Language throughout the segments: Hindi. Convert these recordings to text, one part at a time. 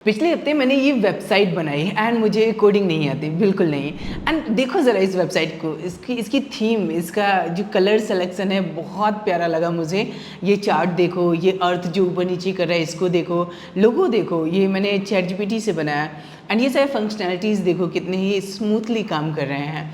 पिछले हफ्ते मैंने ये वेबसाइट बनाई एंड मुझे कोडिंग नहीं आती, बिल्कुल नहीं। एंड देखो ज़रा इस वेबसाइट को, इसकी थीम, इसका जो कलर सिलेक्शन है बहुत प्यारा लगा मुझे। ये चार्ट देखो, ये अर्थ जो ऊपर नीचे कर रहा है इसको देखो, लोगो देखो, ये मैंने चैट जीपीटी से बनाया। एंड ये सारे फंक्शनैलिटीज़ देखो कितने ही स्मूथली काम कर रहे हैं।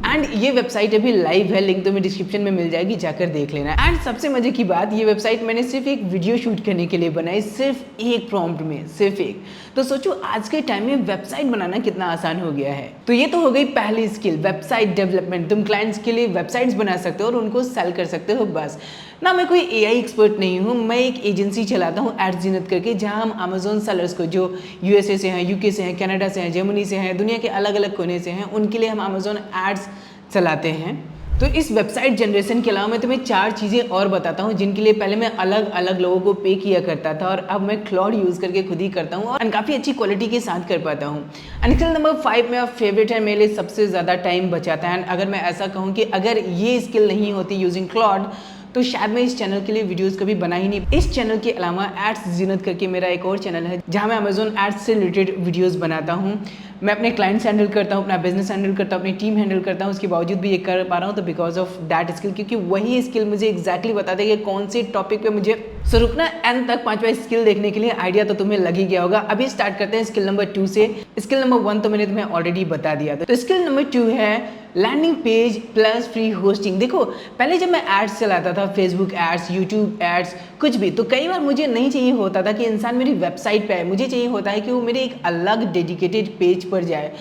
एंड ये वेबसाइट अभी लाइव है, लिंक तुम्हें डिस्क्रिप्शन में मिल जाएगी, जाकर देख लेना। एंड सबसे मजे की बात, ये वेबसाइट मैंने सिर्फ एक वीडियो शूट करने के लिए बनाई, सिर्फ एक प्रॉम्प्ट में, सिर्फ एक। तो सोचो आज के टाइम में वेबसाइट बनाना कितना आसान हो गया है। तो ये तो हो गई पहली स्किल, वेबसाइट डेवलपमेंट। तुम क्लाइंट्स के लिए वेबसाइट्स बना सकते हो और उनको सेल कर सकते हो। बस ना, मैं कोई एआई एक्सपर्ट नहीं हूँ, मैं एक एजेंसी चलाता हूँ एड्स ज़ीनत करके, जहाँ हम अमेजोन सेलर्स को जो यूएसए से हैं, यूके से हैं, कनाडा से हैं, जर्मनी से हैं, दुनिया के अलग अलग कोने से हैं, उनके लिए हम अमेजोन एड्स चलाते हैं। तो इस वेबसाइट जनरेशन के अलावा मैं तुम्हें 4 चीज़ें और बताता हूँ जिनके लिए पहले मैं अलग अलग लोगों को पे किया करता था और अब मैं क्लाउड यूज़ करके खुद ही करता हूँ और काफ़ी अच्छी क्वालिटी के साथ कर पाता हूँ। एंड स्किल नंबर 5 मेरा फेवरेट है, मेरे लिए सबसे ज़्यादा टाइम बचाता है। एंड अगर मैं ऐसा कहूँ कि अगर ये स्किल नहीं होती यूजिंग क्लाउड, तो शायद मैं इस चैनल के लिए वीडियोस कभी बना ही नहीं। इस चैनल के अलावा एड्स ज़ीनत करके मेरा एक और चैनल है जहां मैं अमेजोन एड्स से रिलेटेड वीडियोस बनाता हूं। मैं अपने क्लाइंट्स हैंडल करता हूं, अपना बिजनेस हैंडल करता हूं, अपनी टीम हैंडल करता हूं। उसके बावजूद भी ये कर पा रहा हूं तो बिकॉज ऑफ दैट स्किल, क्योंकि वही स्किल मुझे एग्जैक्टली बताते हैं कि कौन से टॉपिक पे मुझे सो रुकना। एंड तक 5वां स्किल देखने के लिए आइडिया तो तुम्हें लग ही गया होगा। अभी स्टार्ट करते हैं स्किल नंबर 2 से। स्किल नंबर 1 तो मैंने तुम्हें ऑलरेडी बता दिया था। तो स्किल नंबर 2 है landing page plus free hosting. देखो पहले जब मैं एड्स चलाता था, फेसबुक एड्स, यूट्यूब एड्स, कुछ भी, तो कई बार मुझे नहीं चाहिए होता था कि इंसान मेरी वेबसाइट पे आए, मुझे चाहिए होता है कि वो मेरे एक अलग डेडिकेटेड पेज पर जाए।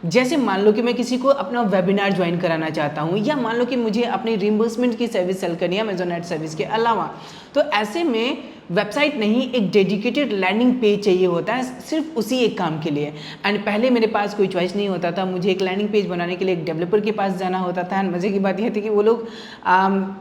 जैसे मान लो कि मैं किसी को अपना वेबिनार ज्वाइन कराना चाहता हूँ, या मान लो कि मुझे अपनी रिम्बर्समेंट की सर्विस सेल करनी है अमेजोन एड सर्विस के अलावा, तो ऐसे में वेबसाइट नहीं, एक डेडिकेटेड लैंडिंग पेज चाहिए होता है सिर्फ उसी एक काम के लिए। एंड पहले मेरे पास कोई चॉइस नहीं होता था, मुझे एक लैंडिंग पेज बनाने के लिए एक डेवलपर के पास जाना होता था। एंड मज़े की बात यह थी कि वो लोग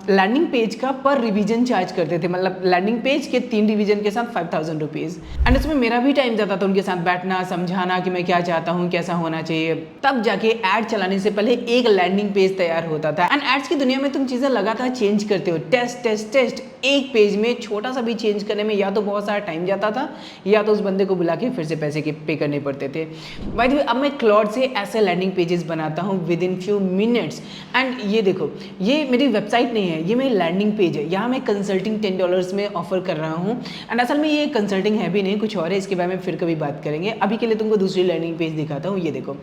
लैंडिंग पेज का पर रिवीजन चार्ज करते थे, मतलब लैंडिंग पेज के 3 रिवीजन के साथ 5000 रुपीज़। एंड इसमें मेरा भी टाइम जाता था उनके साथ बैठना, समझाना कि मैं क्या चाहता हूँ, कैसा होना चाहिए। तब जाके ऐड चलाने से पहले एक लैंडिंग पेज तैयार होता था। एंड एड्स की दुनिया में तुम चीज़ें लगातार चेंज करते हो, टेस्ट टेस्ट टेस्ट। एक पेज में छोटा सा भी चेंज करने में या तो बहुत सारा टाइम जाता था, या तो उस बंदे को बुला के फिर से पैसे के पे करने पड़ते थे। बाय द वे, अब मैं क्लाउड से ऐसे लैंडिंग पेजेस बनाता हूँ with in few minutes. And ये देखो, ये मेरी वेबसाइट नहीं है, ये मेरी लैंडिंग पेज है। यहाँ मैं कंसल्टिंग $10 में ऑफर कर रहा हूँ। एंड असल में ये कंसल्टिंग है भी नहीं, कुछ और है, इसके बारे में फिर कभी बात करेंगे। अभी के लिए तुमको दूसरी लैंडिंग पेज दिखाता हूँ। ये देखो,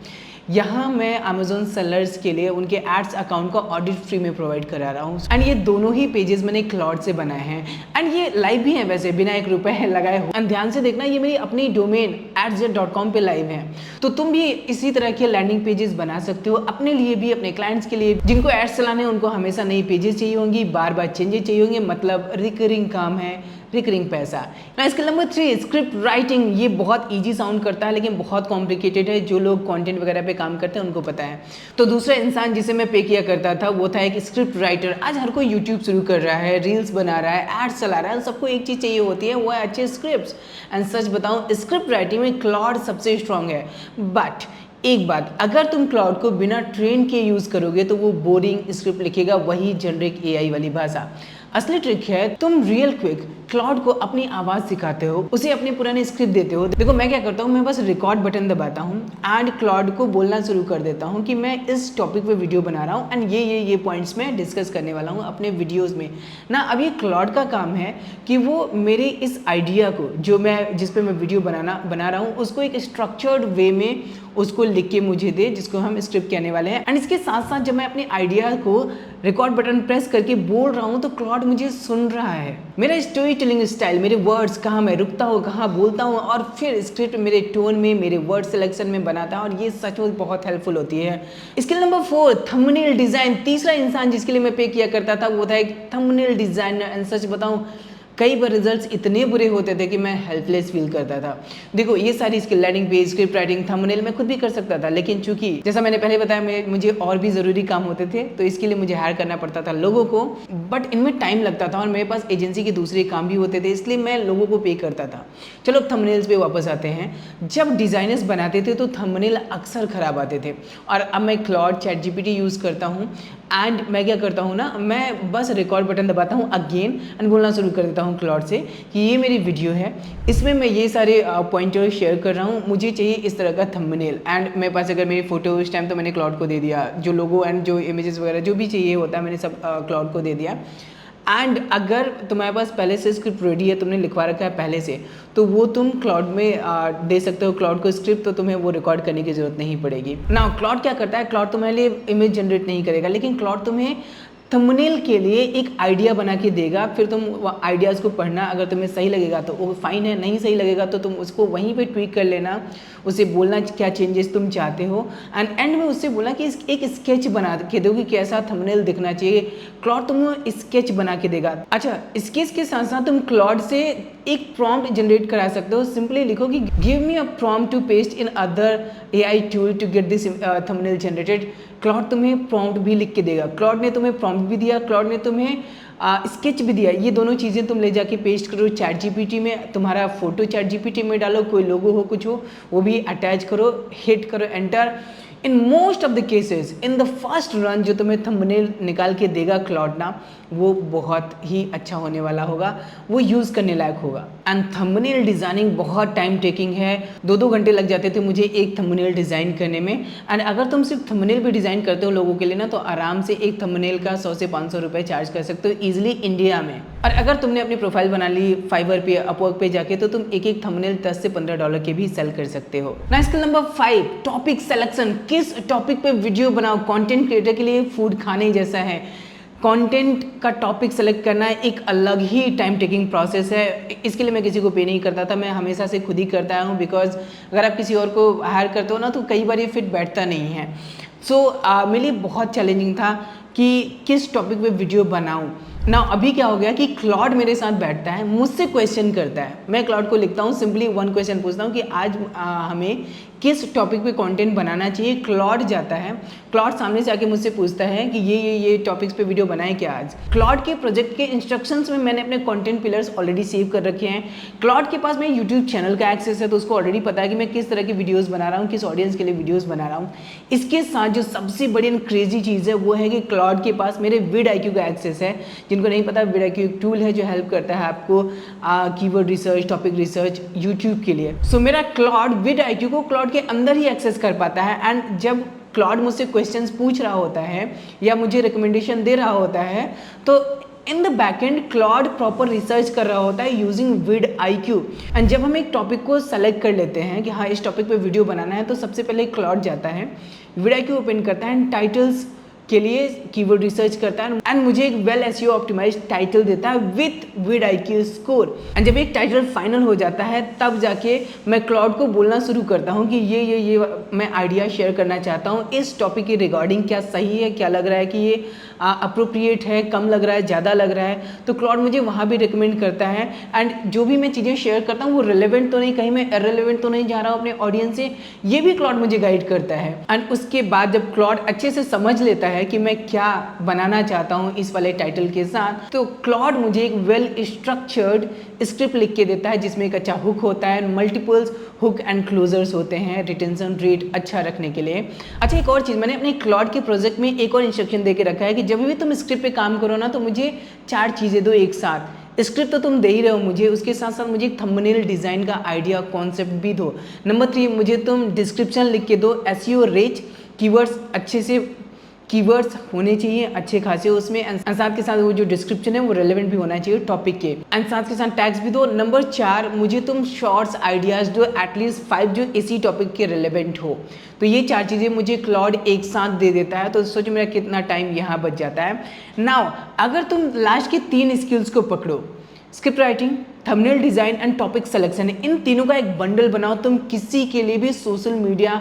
यहाँ मैं अमेजोन सेलर्स के लिए उनके एड्स अकाउंट का ऑडिट फ्री में प्रोवाइड करा रहा हूँ। एंड ये दोनों ही पेजेस मैंने क्लाउड से बनाए हैं। एंड ये लाइव भी है वैसे, बिना ₹1 लगाए हो। एंड ध्यान से देखना, ये मेरी अपनी डोमेन adsjet.com पे लाइव है। तो तुम भी इसी तरह के लैंडिंग पेजेस बना सकते हो अपने लिए भी, अपने क्लाइंट्स के लिए। जिनको एड्स चलाने हैं उनको हमेशा नई पेजेस चाहिए होंगी, बार बार चेंजेस चाहिए होंगे, मतलब रिकरिंग काम है, रिकरिंग पैसा। Skill number 3, script writing. ये बहुत इजी साउंड करता है लेकिन बहुत कॉम्प्लिकेटेड है। जो लोग कंटेंट वगैरह पे काम करते हैं उनको पता है। तो दूसरा इंसान जिसे मैं पे किया करता था वो था एक स्क्रिप्ट राइटर। आज हर कोई यूट्यूब शुरू कर रहा है, रील्स बना रहा है, एड्स चला रहा है, सबको एक चीज़ चाहिए होती है, वो है अच्छे स्क्रिप्ट। एंड सच बताऊँ, स्क्रिप्ट राइटिंग में क्लाउड सबसे स्ट्रांग है। बट एक बात, अगर तुम क्लाउड को बिना ट्रेन के यूज़ करोगे तो वो बोरिंग स्क्रिप्ट लिखेगा, वही जनरिक एआई वाली भाषा। असली ट्रिक है, तुम रियल क्विक क्लाउड को अपनी आवाज़ सिखाते हो, उसे अपने पुराने स्क्रिप्ट देते हो। देखो मैं क्या करता हूँ, मैं बस रिकॉर्ड बटन दबाता हूँ एंड क्लाउड को बोलना शुरू कर देता हूँ कि मैं इस टॉपिक पे वीडियो बना रहा हूँ एंड ये पॉइंट्स मैं डिस्कस करने वाला हूँ अपने वीडियोस में ना। अब ये क्लाउड का काम है कि वो मेरे इस आइडिया को, जो मैं जिस पे मैं वीडियो बना रहा हूँ, उसको एक स्ट्रक्चर्ड वे में उसको लिख के मुझे दे, जिसको हम स्क्रिप्ट कहने वाले हैं। एंड इसके साथ साथ जब मैं अपने आइडिया को रिकॉर्ड बटन प्रेस करके बोल रहा हूँ तो क्लाउड मुझे सुन रहा है। मेरा स्टोरी टेलिंग स्टाइल, मेरे वर्ड्स, कहाँ मैं रुकता हूँ, कहाँ बोलता हूँ, और फिर स्क्रिप्ट मेरे टोन में, मेरे वर्ड सिलेक्शन में बनाता हूँ, और ये सचमुच बहुत हेल्पफुल होती है। Skill number 4, thumbnail design. तीसरा इंसान जिसके लिए मैं पे किया करता था वो था एक थंबनेल डिज़ाइनर। एंड सच बताऊँ, कई बार रिजल्ट्स इतने बुरे होते थे कि मैं हेल्पलेस फील करता था। देखो ये सारी skill, landing page, script writing, thumbnail, मैं खुद भी कर सकता था, लेकिन चूंकि जैसा मैंने पहले बताया मुझे और भी ज़रूरी काम होते थे, तो इसके लिए मुझे हायर करना पड़ता था लोगों को। बट इनमें टाइम लगता था और मेरे पास एजेंसी के दूसरे काम भी होते थे, इसलिए मैं लोगों को पे करता था। चलो अब थंबनेल्स पे वापस आते हैं। जब डिज़ाइनर्स बनाते थे तो थंबनेल अक्सर ख़राब आते थे, और अब मैं क्लाउड, चैट जीपीटी यूज़ करता हूँ। एंड मैं क्या करता हूँ ना, मैं बस रिकॉर्ड बटन दबाता हूँ अगेन एंड बोलना शुरू कर देता हूँ हूँ क्लॉड से कि ये मेरी वीडियो है, इसमें मैं ये सारे पॉइंटर शेयर कर रहा हूँ, मुझे चाहिए इस तरह का थंबनेल। एंड मेरे पास अगर मेरी फ़ोटो उस टाइम तो मैंने क्लॉड को दे दिया, जो लोगो एंड जो इमेजेस वगैरह जो भी चाहिए होता है मैंने सब क्लॉड को दे दिया। एंड अगर तुम्हारे पास पहले से स्क्रिप्ट रेडी है, तुमने लिखवा रखा है पहले से, तो वो तुम क्लाउड में दे सकते हो क्लाउड को स्क्रिप्ट, तो तुम्हें वो रिकॉर्ड करने की ज़रूरत नहीं पड़ेगी ना। क्लाउड क्या करता है, क्लाउड तुम्हारे लिए इमेज जनरेट नहीं करेगा, लेकिन क्लाउड तुम्हें थंबनेल के लिए एक आइडिया बना के देगा। फिर तुम आइडियाज़ को पढ़ना, अगर तुम्हें सही लगेगा तो वो फाइन है, नहीं सही लगेगा तो तुम उसको वहीं पे ट्वीक कर लेना, उसे बोलना क्या चेंजेस तुम चाहते हो, एंड में उससे बोलना कि एक स्केच बना के दो कि कैसा थंबनेल दिखना चाहिए। क्लॉड तुम्हें स्केच बना के देगा। अच्छा, स्केच के साथ साथ तुम क्लॉड से एक प्रॉम्प्ट जनरेट करा सकते हो। सिंपली लिखो कि give me a prompt to paste in other AI tool to get this thumbnail generated. Claude तुम्हें प्रॉम्प्ट भी लिख के देगा। क्लॉड ने तुम्हें प्रॉम्प्ट भी दिया, क्लॉड ने तुम्हें स्केच भी दिया। ये दोनों चीज़ें तुम ले जाके पेस्ट करो चैट GPT में, तुम्हारा फोटो चैट GPT में डालो, कोई लोगो हो कुछ हो वो भी अटैच करो, हिट करो enter. In most of the cases in the first run जो तुम्हें थंबनेल निकाल के देगा क्लॉड ना, वो बहुत ही अच्छा होने वाला होगा, वो यूज़ करने लायक होगा। एंड थंबनेल डिज़ाइनिंग बहुत टाइम टेकिंग है, 2-2 घंटे लग जाते थे मुझे एक थंबनेल डिज़ाइन करने में। एंड अगर तुम सिर्फ थंबनेल भी डिज़ाइन करते हो लोगों के लिए ना, तो आराम से एक थंबनेल का 100 से 500 रुपये चार्ज कर सकते हो ईजिली इंडिया में। और अगर तुमने अपनी प्रोफाइल बना ली फाइवर पे, अपवर्क पे जाके, तो तुम एक थंबनेल 10 से $15 के भी सेल कर सकते हो ना। Skill number 5, topic selection. किस टॉपिक पे वीडियो बनाओ? कंटेंट क्रिएटर के लिए फूड खाने जैसा है। कंटेंट का टॉपिक सेलेक्ट करना एक अलग ही टाइम टेकिंग प्रोसेस है। इसके लिए मैं किसी को पे नहीं करता था, मैं हमेशा से खुद ही करता हूँ, बिकॉज अगर आप किसी और को हायर करते हो ना तो कई बार ये फिट बैठता नहीं है। सो मेरे लिए बहुत चैलेंजिंग था कि किस टॉपिक पे वीडियो बनाऊँ ना। अभी क्या हो गया कि क्लॉड मेरे साथ बैठता है, मुझसे क्वेश्चन करता है, मैं क्लॉड को लिखता हूँ, सिंपली 1 क्वेश्चन पूछता हूँ कि आज हमें किस टॉपिक पे कंटेंट बनाना चाहिए। क्लॉड जाता है, क्लॉड सामने से आके मुझसे पूछता है कि ये टॉपिक्स पे वीडियो बनाए क्या आज। क्लॉड के प्रोजेक्ट के इंस्ट्रक्शंस में मैंने अपने कंटेंट पिलर्स ऑलरेडी सेव कर रखे हैं। क्लॉड के पास मेरे यूट्यूब चैनल का एक्सेस है, तो उसको ऑलरेडी पता है कि मैं किस तरह की वीडियोज़ बना रहा हूँ, किस ऑडियंस के लिए वीडियोज़ बना रहा हूँ। इसके साथ जो सबसे बड़ी एंड क्रेजी चीज़ है वो है कि क्लॉड के पास मेरे vidIQ का एक्सेस है। जिनको नहीं पता, vidIQ एक टूल है जो हेल्प करता है आपको keyword research, topic research YouTube के लिए। सो मेरा क्लॉड vidIQ को क्लॉड के अंदर ही एक्सेस कर पाता है। एंड जब क्लॉड मुझसे क्वेश्चंस पूछ रहा होता है या मुझे रिकमेंडेशन दे रहा होता है, तो in the backend Claude proper research कर रहा होता है यूजिंग vidIQ। एंड जब हम एक टॉपिक को सेलेक्ट कर लेते हैं कि हाँ इस टॉपिक पे वीडियो बनाना है, तो सबसे पहले क्लॉड जाता है, vidIQ ओपन करता है एंड टाइटल्स के लिए कीवर्ड रिसर्च करता है एंड मुझे एक वेल एसईओ ऑप्टिमाइज्ड टाइटल देता है विथ vidIQ स्कोर। एंड जब एक टाइटल फाइनल हो जाता है, तब जाके मैं क्लॉड को बोलना शुरू करता हूँ कि ये मैं आइडिया शेयर करना चाहता हूँ इस टॉपिक की रिगार्डिंग। क्या सही है, क्या लग रहा है कि ये अप्रोप्रिएट है, कम लग रहा है, ज़्यादा लग रहा है, तो क्लॉड मुझे वहाँ भी रिकमेंड करता है। एंड जो भी मैं चीज़ें शेयर करता हूँ वो रिलेवेंट तो नहीं, कहीं मैं इररिलेवेंट तो नहीं जा रहा हूँ अपने ऑडियंस से, ये भी क्लॉड मुझे गाइड करता है। एंड उसके बाद जब क्लॉड अच्छे से समझ लेता है कि मैं क्या बनाना चाहता हूँ इस वाले टाइटल के साथ, तो क्लॉड मुझे एक वेल स्ट्रक्चर्ड स्क्रिप्ट लिख के देता है जिसमें एक अच्छा हुक होता है, मल्टीपल्स हुक एंड क्लोजर्स होते हैं रिटेंशन रेट अच्छा रखने के लिए। अच्छा, एक और चीज़ मैंने अपने क्लॉड के प्रोजेक्ट में एक और इंस्ट्रक्शन दे के रखा है कि जब भी तुम स्क्रिप्ट पे काम करो ना, तो मुझे 4 चीज़ें दो एक साथ। स्क्रिप्ट तो तुम दे ही रहे हो मुझे, उसके साथ साथ मुझे एक थंबनेल डिज़ाइन का आइडिया कॉन्सेप्ट भी दो। नंबर 3, मुझे तुम डिस्क्रिप्शन लिख के दो, एसईओ रिच, कीवर्ड्स अच्छे से कीवर्ड्स होने चाहिए अच्छे खासे उसमें, एंड साथ के साथ वो जो डिस्क्रिप्शन है वो रेलेवेंट भी होना चाहिए टॉपिक के, एंड साथ के साथ टैग्स भी दो। नंबर 4, मुझे तुम शॉर्ट्स आइडियाज़ दो, एटलीस्ट 5 जो इसी टॉपिक के रेलेवेंट हो। तो ये 4 चीज़ें मुझे क्लॉड एक साथ दे देता है, तो सोचो मेरा कितना टाइम यहाँ बच जाता है। नाउ अगर तुम लास्ट की 3 स्किल्स को पकड़ो, script writing, thumbnail design and topic selection, इन तीनों का एक बंडल बनाओ, तुम किसी के लिए भी सोशल मीडिया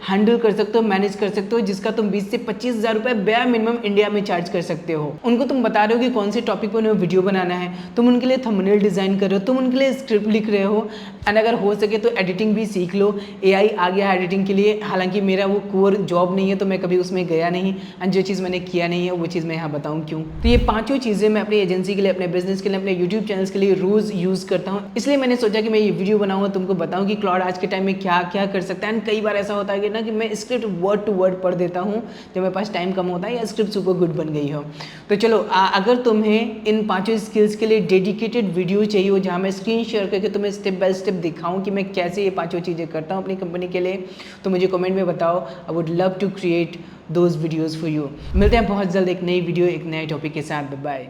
हैंडल कर सकते हो, मैनेज कर सकते हो, जिसका तुम 20 से 25 हज़ार रुपये बेयर मिनिमम इंडिया में चार्ज कर सकते हो। उनको तुम बता रहे हो कि कौन से टॉपिक पर उन्हें वीडियो बनाना है, तुम उनके लिए थंबनेल डिज़ाइन कर रहे हो, तुम उनके लिए स्क्रिप्ट लिख रहे हो, एंड अगर हो सके तो एडिटिंग भी सीख लो। AI आ गया एडिटिंग के लिए, हालांकि मेरा वो कोर जॉब नहीं है तो मैं कभी उसमें गया नहीं, एंड जो चीज़ मैंने किया नहीं है वो चीज़ मैं यहाँ बताऊँ क्यों। तो ये 5 चीज़ें मैं अपनी एजेंसी के लिए, अपने बिजनेस के लिए, अपने यूट्यूब चैनल्स के लिए रोज़ यूज़ यूज़ करता हूँ, इसलिए मैंने सोचा कि मैं ये वीडियो बनाऊँगा, तुमको बताऊँ कि क्लॉड आज के टाइम में क्या क्या कर सकता है। एंड कई बार ऐसा होता है कि ना कि मैं स्क्रिप्ट वर्ड टू वर्ड पढ़ देता हूँ जब मेरे पास टाइम कम होता है या स्क्रिप्ट सुपर गुड बन गई हो। तो चलो अगर तुम्हें इन 5 स्किल्स के लिए डेडिकेटेड वीडियो चाहिए हो जहाँ मैं स्क्रीन शेयर करके तुम्हें स्टेप बाय स्टेप दिखाऊँ कि मैं कैसे ये 5 चीज़ें करता हूँ अपनी कंपनी के लिए, तो मुझे कमेंट में बताओ। I would love to create those videos for you. मिलते हैं बहुत जल्द एक नई वीडियो एक नए टॉपिक के साथ। बाय।